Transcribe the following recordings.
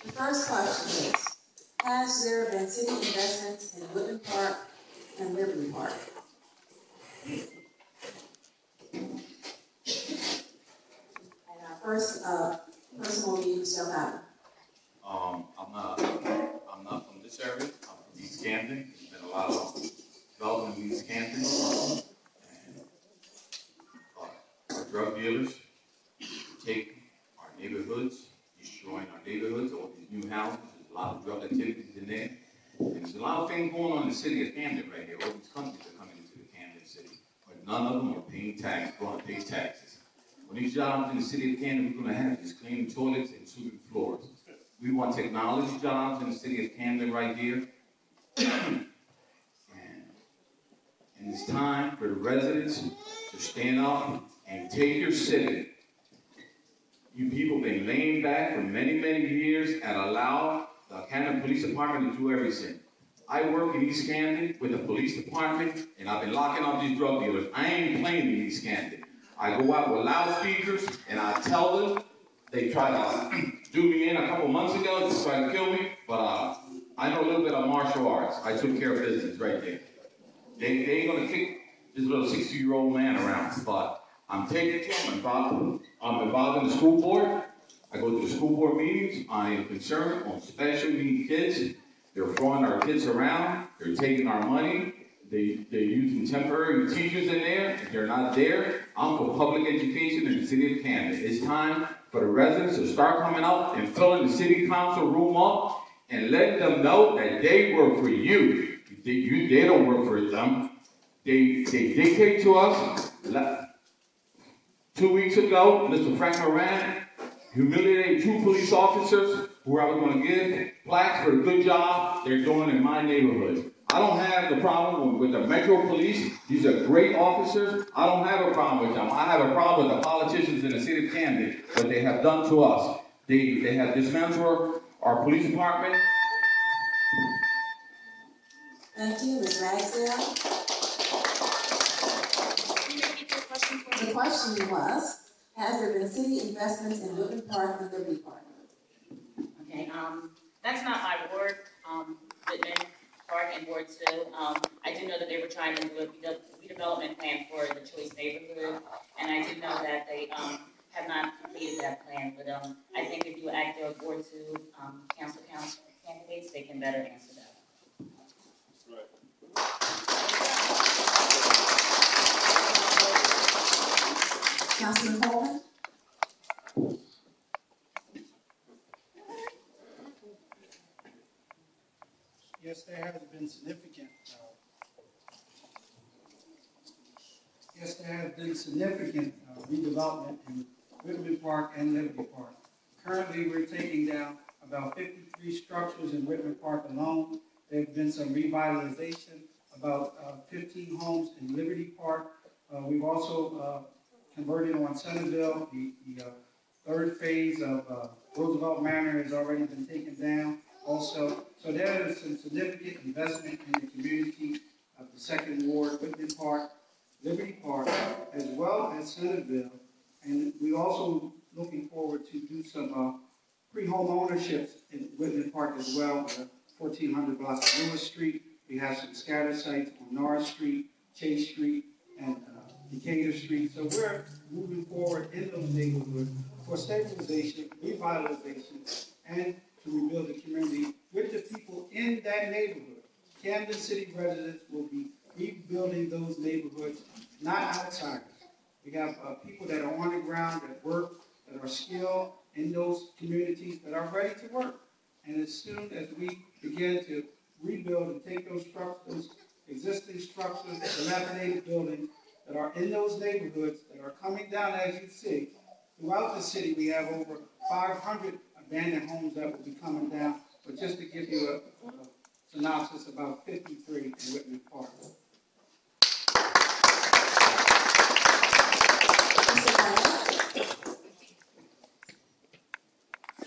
The first question is, has there been city investments in Woodland Park and Liberty Park? And our first will be Mr. O'Connor. I'm not from this area. I'm from East Camden. There's been a lot of development in East Camden. And our drug dealers take our neighborhoods, destroying our neighborhoods, all these new houses. There's a lot of drug activities in there. And there's a lot of things going on in the city of Camden right here. All these companies are coming into the Camden city. But none of them are paying taxes, going to pay taxes. When these jobs in the city of Camden, we're going to have is cleaning toilets and sweeping floors. We want technology jobs in the city of Camden right here. and it's time for the residents to stand up and take your city. You people have been laying back for many, many years and allow the Camden Police Department to do everything. I work in East Camden with the police department, and I've been locking up these drug dealers. I ain't playing in East Camden. I go out with loudspeakers, and I tell them. They tried to do me in a couple months ago, just try to kill me, but I know a little bit of martial arts. I took care of business right there. They ain't gonna kick this little 60-year-old man around, but I'm taking care of them. I'm involved in the school board. I go to the school board meetings. I am concerned on special needs kids. They're throwing our kids around. They're taking our money. They're using temporary teachers in there. If they're not there, I'm for public education in the city of Camden. It's time for the residents to start coming out and filling the city council room up and letting them know that they work for you. They don't work for them. They dictate to us. 2 weeks ago, Mr. Frank Moran humiliated 2 police officers who I was going to give plaques for a good job they're doing in my neighborhood. I don't have the problem with the Metro Police. These are great officers. I don't have a problem with them. I have a problem with the politicians in the city of Camden, what they have done to us. They have dismantled our police department. Thank you, Ms. Ragsdale. Can you repeat your question for me? The question was, has there been city investments in Woodland Park and Liberty Park? Okay, that's not my ward, Whitman Park and Ward 2. I do know that they were trying to do a redevelopment plan for the Choice neighborhood, and I do know that they have not completed that plan, but I think if you act their Ward 2 council candidates, they can better answer that. Councilman Coleman? Yes, there has been significant. Redevelopment in Whitman Park and Liberty Park. Currently, we're taking down about 53 structures in Whitman Park alone. There have been some revitalization, about 15 homes in Liberty Park. We've also converted on Centerville. The third phase of Roosevelt Manor has already been taken down also. So there is some significant investment in the community of the Second Ward, Whitman Park, Liberty Park, as well as Centerville. And we're also looking forward to do some pre-home ownerships in Whitman Park as well, 1400 block of Lewis Street. We have some scatter sites on Norris Street, Chase Street, and Decatur Street. So we're moving forward in those neighborhoods for stabilization, revitalization, and to rebuild the community with the people in that neighborhood. Camden City residents will be rebuilding those neighborhoods, not outsiders. We have people that are on the ground, that work, that are skilled in those communities, that are ready to work. And as soon as we begin to rebuild and take those existing structures, dilapidated buildings that are in those neighborhoods that are coming down, as you see, throughout the city, we have over 500 abandoned homes that will be coming down. But just to give you a synopsis, about 53 in Whitman Park.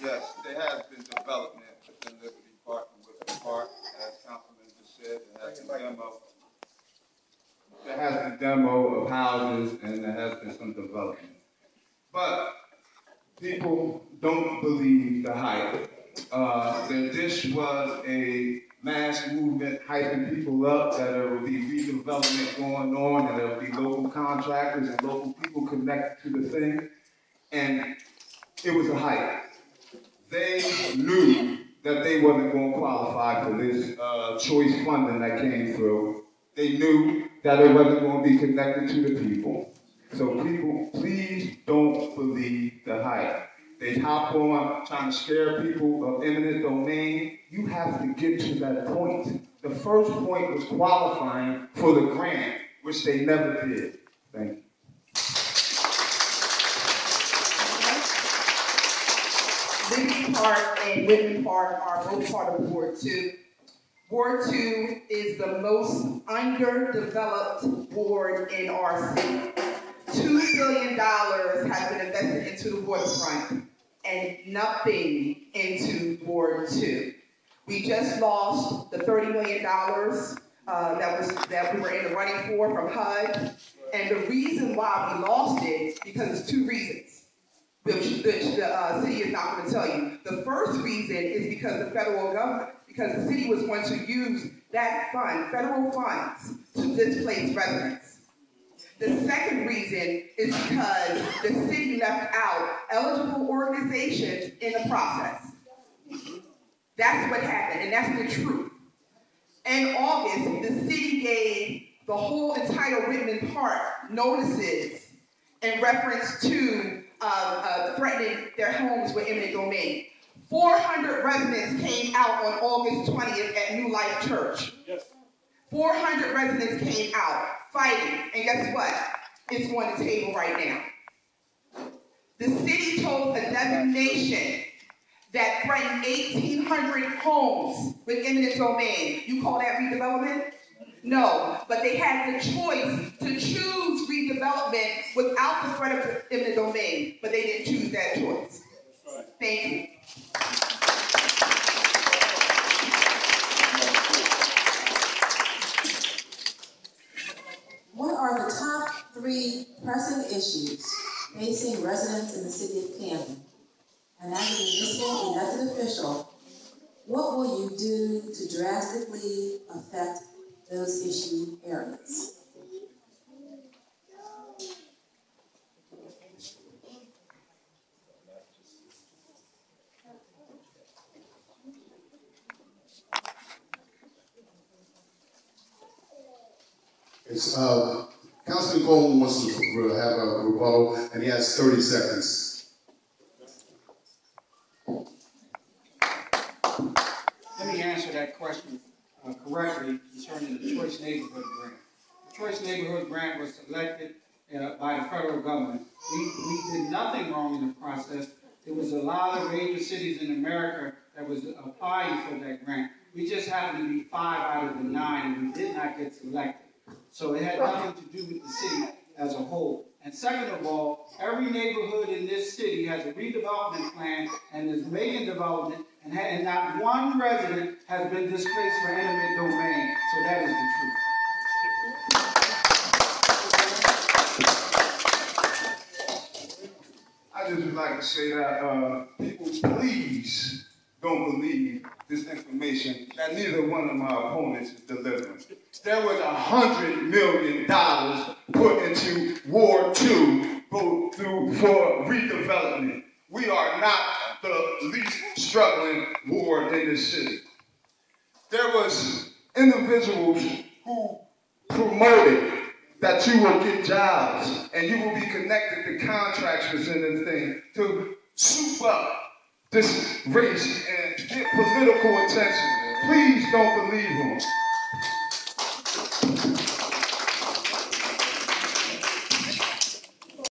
Yes, there has been development within Liberty Park and Whitman Park, as Councilman just said. There has been demo of houses, and there has been some development. But people don't believe the hype. that this was a mass movement hyping people up, that there will be redevelopment going on, and there will be local contractors and local people connected to the thing. And it was a hype. They knew that they wasn't going to qualify for this choice funding that came through. They knew that it wasn't going to be connected to the people. So people, please don't believe the hype. They hop on trying to scare people of eminent domain. You have to get to that point. The first point was qualifying for the grant, which they never did. Thank you. Liberty Park and Whitman Park are both part of Ward 2. Ward 2 is the most underdeveloped ward in our city. $2 billion has been invested into the waterfront and nothing into Ward 2. We just lost the $30 million that we were in the running for from HUD. And the reason why we lost it, because it's two reasons, which the city is not going to tell you. The first reason is because the federal government, because the city was going to use that fund, federal funds, to displace residents. The second reason is because the city left out eligible organizations in the process. That's what happened, and that's the truth. In August, the city gave the whole entire Whitman Park notices in reference to threatening their homes with eminent domain. 400 residents came out on August 20th at New Life Church. 400 residents came out fighting, and guess what? It's on the table right now. The city chose a designation that threatened 1,800 homes with eminent domain. You call that redevelopment? No, but they had the choice to choose redevelopment without the threat of eminent domain, but they didn't choose that choice. Thank you. What are the top 3 pressing issues facing residents in the city of Camden? And as a municipal elected official, what will you do to drastically affect those issue areas? It's, Councilman Coleman wants to have a rebuttal, and he has 30 seconds. Let me answer that question correctly concerning the Choice Neighborhood Grant. The Choice Neighborhood Grant was selected by the federal government. We did nothing wrong in the process. There was a lot of major cities in America that was applying for that grant. We just happened to be 5 out of the 9, and we did not get selected. So it had nothing to do with the city as a whole. And second of all, every neighborhood in this city has a redevelopment plan and is making development, and not one resident has been displaced for eminent domain. So that is the truth. I just would like to say that people, please don't believe this information that neither one of my opponents is delivering. There was $100 million put into Ward 2 for redevelopment. We are not the least struggling ward in this city. There was individuals who promoted that you will get jobs and you will be connected to contractors in this thing to soup up this race and get political attention. Please don't believe them.